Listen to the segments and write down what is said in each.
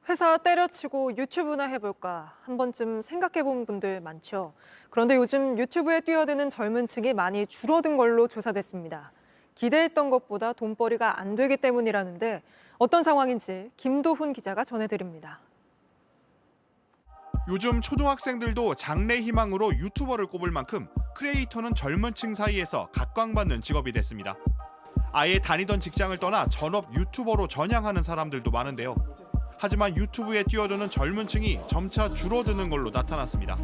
회사 때려치고 유튜브나 해볼까 한 번쯤 생각해본 분들 많죠. 그런데 요즘 유튜브에 뛰어드는 젊은 층이 많이 줄어든 걸로 조사됐습니다. 기대했던 것보다 돈벌이가 안 되기 때문이라는데 어떤 상황인지 김도훈 기자가 전해드립니다. 요즘 초등학생들도 장래 희망으로 유튜버를 꼽을 만큼 크리에이터는 젊은 층 사이에서 각광받는 직업이 됐습니다. 아예 다니던 직장을 떠나 전업 유튜버로 전향하는 사람들도 많은데요. 하지만 유튜브에 뛰어드는 젊은 층이 점차 줄어드는 걸로 나타났습니다.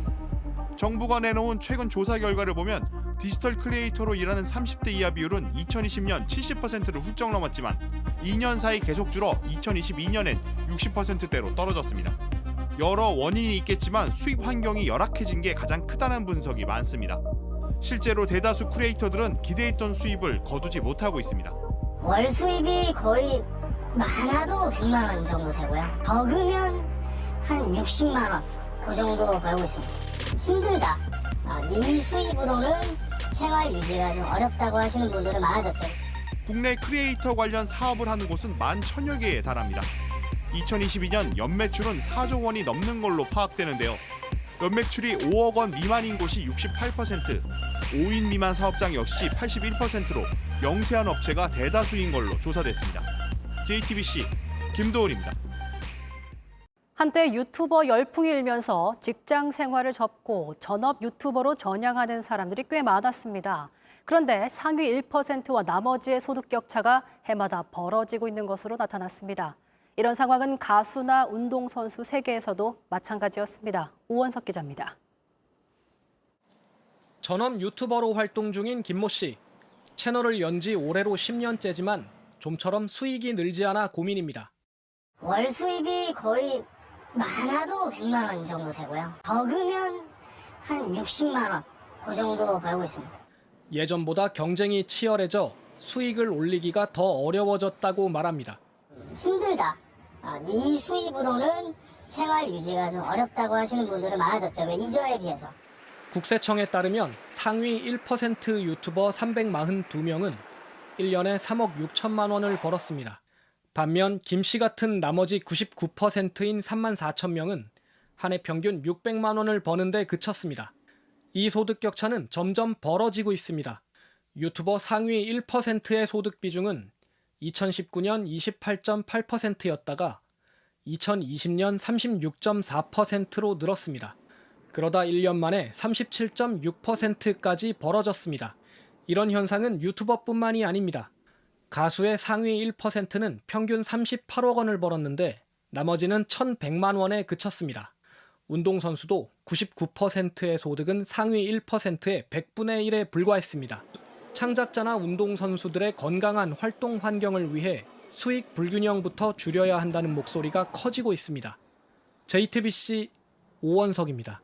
정부가 내놓은 최근 조사 결과를 보면 디지털 크리에이터로 일하는 30대 이하 비율은 2020년 70%를 훌쩍 넘었지만 2년 사이 계속 줄어 2022년엔 60%대로 떨어졌습니다. 여러 원인이 있겠지만 수입 환경이 열악해진 게 가장 크다는 분석이 많습니다. 실제로 대다수 크리에이터들은 기대했던 수입을 거두지 못하고 있습니다. 월 수입이 거의 많아도 100만 원 정도 되고요. 적으면 한 60만 원 그 정도 벌고 있습니다. 힘들다. 이 수입으로는 생활 유지가 좀 어렵다고 하시는 분들은 많아졌죠. 국내 크리에이터 관련 사업을 하는 곳은 11,000여 개에 달합니다. 2022년 연매출은 4조 원이 넘는 걸로 파악되는데요. 연매출이 5억 원 미만인 곳이 68%, 5인 미만 사업장 역시 81%로 영세한 업체가 대다수인 걸로 조사됐습니다. JTBC 김도훈입니다. 한때 유튜버 열풍이 일면서 직장 생활을 접고 전업 유튜버로 전향하는 사람들이 꽤 많았습니다. 그런데 상위 1%와 나머지의 소득 격차가 해마다 벌어지고 있는 것으로 나타났습니다. 이런 상황은 가수나 운동선수 세계에서도 마찬가지였습니다. 오원석 기자입니다. 전업 유튜버로 활동 중인 김모 씨. 채널을 연 지 올해로 10년째지만 좀처럼 수익이 늘지 않아 고민입니다. 월 수입이 거의 많아도 100만 원 정도 되고요. 적으면 한 60만 원 그 정도 벌고 있습니다. 예전보다 경쟁이 치열해져 수익을 올리기가 더 어려워졌다고 말합니다. 힘들다. 이 수입으로는 생활 유지가 좀 어렵다고 하시는 분들은 많아졌죠. 이전에 비해서. 국세청에 따르면 상위 1% 유튜버 342명은 1년에 3억 6천만 원을 벌었습니다. 반면 김 씨 같은 나머지 99%인 3만 4천 명은 한 해 평균 600만 원을 버는데 그쳤습니다. 이 소득 격차는 점점 벌어지고 있습니다. 유튜버 상위 1%의 소득 비중은 2019년 28.8%였다가 2020년 36.4%로 늘었습니다. 그러다 1년 만에 37.6%까지 벌어졌습니다. 이런 현상은 유튜버뿐만이 아닙니다. 가수의 상위 1%는 평균 38억 원을 벌었는데 나머지는 1,100만 원에 그쳤습니다. 운동선수도 99%의 소득은 상위 1%의 100분의 1에 불과했습니다. 창작자나 운동선수들의 건강한 활동 환경을 위해 수익 불균형부터 줄여야 한다는 목소리가 커지고 있습니다. JTBC 오원석입니다.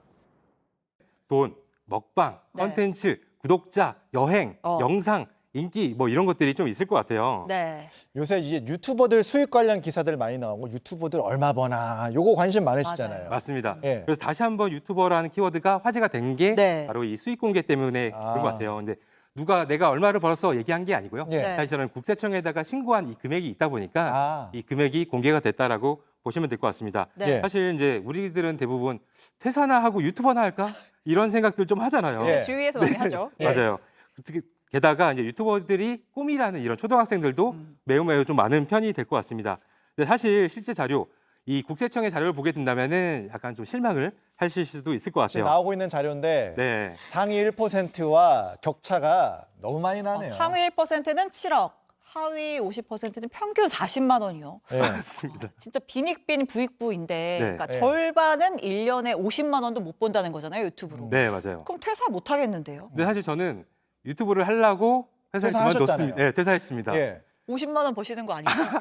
돈, 먹방, 컨텐츠, 구독자, 여행, 영상, 인기 뭐 이런 것들이 좀 있을 것 같아요. 네. 요새 이제 유튜버들 수익 관련 기사들 많이 나오고 유튜버들 얼마 버나 요거 관심 많으시잖아요. 맞습니다. 예. 그래서 다시 한번 유튜버라는 키워드가 화제가 된 게 네. 바로 이 수익 공개 때문에 그런 것 같아요. 근데 누가 내가 얼마를 벌었어 얘기한 게 아니고요. 예. 사실 저는 국세청에다가 신고한 이 금액이 있다 보니까 이 금액이 공개가 됐다라고 보시면 될 것 같습니다. 네. 사실 이제 우리들은 대부분 퇴사나 하고 유튜버나 할까 이런 생각들 좀 하잖아요. 예. 주위에서 많이 하죠. 맞아요. 특히 게다가 이제 유튜버들이 꿈이라는 이런 초등학생들도 매우 좀 많은 편이 될 것 같습니다. 근데 사실 실제 자료, 이 국세청의 자료를 보게 된다면은 약간 좀 실망을 하실 수도 있을 것 지금 같아요. 나오고 있는 자료인데 네, 상위 1%와 격차가 너무 많이 나네요. 상위 1%는 7억, 하위 50%는 평균 40만 원이요. 예. 맞습니다. 진짜 빈익빈 부익부인데 네. 그러니까 네. 절반은 1년에 50만 원도 못 번다는 거잖아요, 유튜브로. 네, 맞아요. 그럼 퇴사 못 하겠는데요? 근데 사실 저는 유튜브를 하려고 회사를 퇴사하셨잖아요. 그만뒀습니다. 네, 퇴사했습니다. 예. 50만 원 버시는 거 아니에요?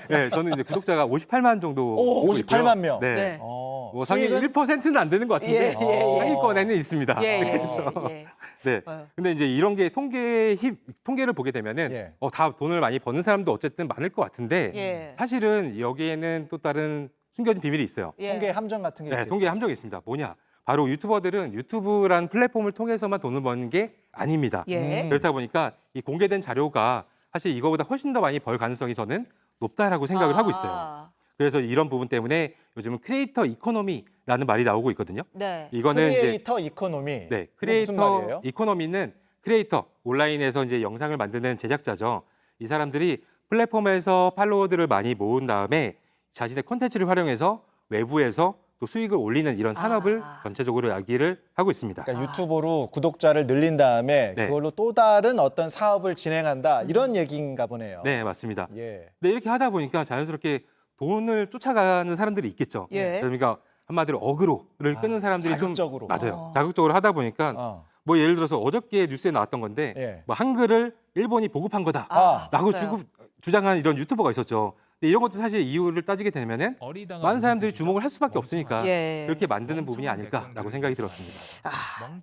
네, 저는 이제 구독자가 58만 정도 오, 보고 있고요. 58만 명. 네. 네. 뭐 상위 수익은? 1%는 안 되는 것 같은데 예. 상위권에는 있습니다. 예, 예, 그래서 예. 네. 근데 이제 이런 게 통계를 보게 되면은 예. 다 돈을 많이 버는 사람도 어쨌든 많을 것 같은데 예. 사실은 여기에는 또 다른 숨겨진 비밀이 있어요. 예. 통계 함정 같은 게 네, 있겠죠. 통계 함정이 있습니다. 뭐냐? 바로 유튜버들은 유튜브라는 플랫폼을 통해서만 돈을 버는 게 아닙니다. 예. 그렇다 보니까 이 공개된 자료가 사실 이거보다 훨씬 더 많이 벌 가능성이 저는 높다라고 생각을 하고 있어요. 그래서 이런 부분 때문에 요즘은 크리에이터 이코노미라는 말이 나오고 있거든요. 네. 이거는 이제 크리에이터 이코노미. 네, 무슨 크리에이터 말이에요? 이코노미는 크리에이터, 온라인에서 이제 영상을 만드는 제작자죠. 이 사람들이 플랫폼에서 팔로워들을 많이 모은 다음에 자신의 콘텐츠를 활용해서 외부에서 또 수익을 올리는 이런 산업을 전체적으로 이야기를 하고 있습니다. 그러니까 유튜브로 구독자를 늘린 다음에 네. 그걸로 또 다른 어떤 사업을 진행한다 이런 얘기인가 보네요. 네, 맞습니다. 예. 근데 이렇게 하다 보니까 자연스럽게 돈을 쫓아가는 사람들이 있겠죠. 예. 그러니까 한마디로 어그로를 끄는 사람들이 자극적으로. 좀 맞아요. 자극적으로 하다 보니까 어. 뭐 예를 들어서 어저께 뉴스에 나왔던 건데 예. 뭐 한글을 일본이 보급한 거다라고 아, 봤어요. 주장한 이런 유튜버가 있었죠. 근데 이런 것도 사실 이유를 따지게 되면은 많은 사람들이 주목을 할 수밖에 없으니까 예. 그렇게 만드는 부분이 아닐까라고 생각이 들었습니다.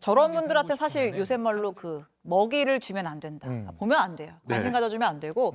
저런 분들한테 사실 요새 말로 그 먹이를 주면 안 된다. 보면 안 돼요. 관심 네. 가져주면 안 되고